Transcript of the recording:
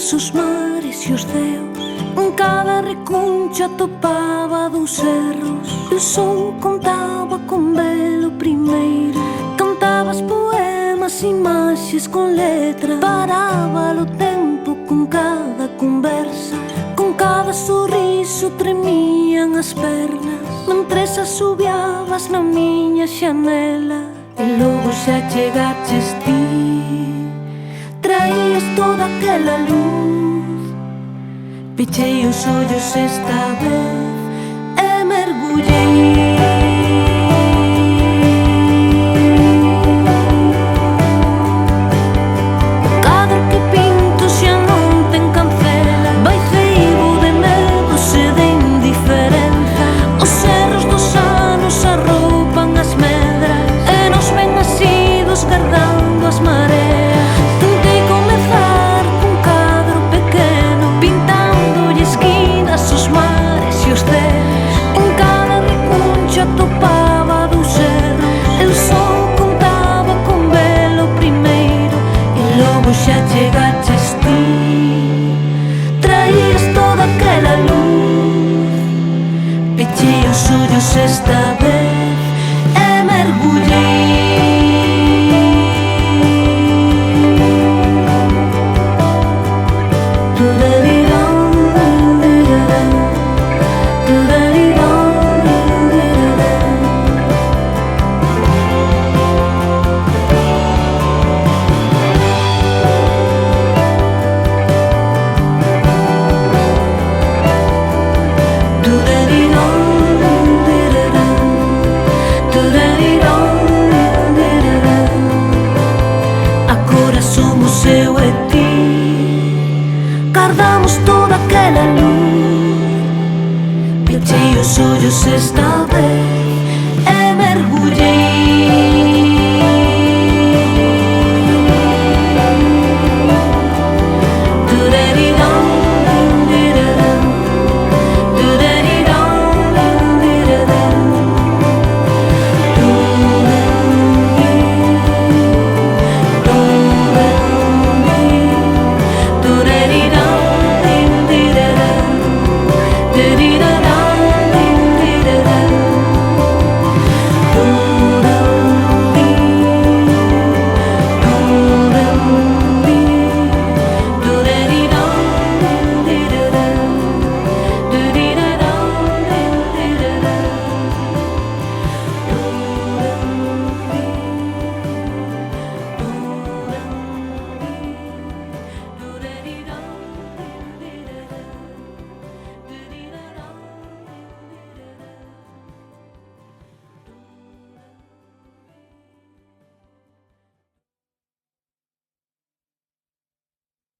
esquinas, os mares e os ceos. En cada recuncha topaba dous erros. E o son contaba con velo primeiro. Cantabas poemas, imaxes con letra. Paraba o tempo con cada conversa. Con cada sorriso tremían as pernas. Mentres asubiabas na miña xanela. E logo xa chegaches ti. Traías toda aquela luz. Pechei os ollos esta vez e mergullei. Cadro que pinto xa non ten cancela. Vai ceibo de medos e de indiferenza. Os erros dos anos arroupan as medras e nos ven asidos guardando as mareas. Tentei comezar cun cadro pequeno, pintándolle esquinas, os mares e os ceos. En cada recuncha topaba dous erros. Eu só contaba con velo primeiro. E logo xa chegaches ti. Traías toda aquela luz. Pechei os ollos esta vez e mergullei. Agora somos eu e ti. Guardamos toda aquela luz. Pechei os ollos esta vez e mergullei.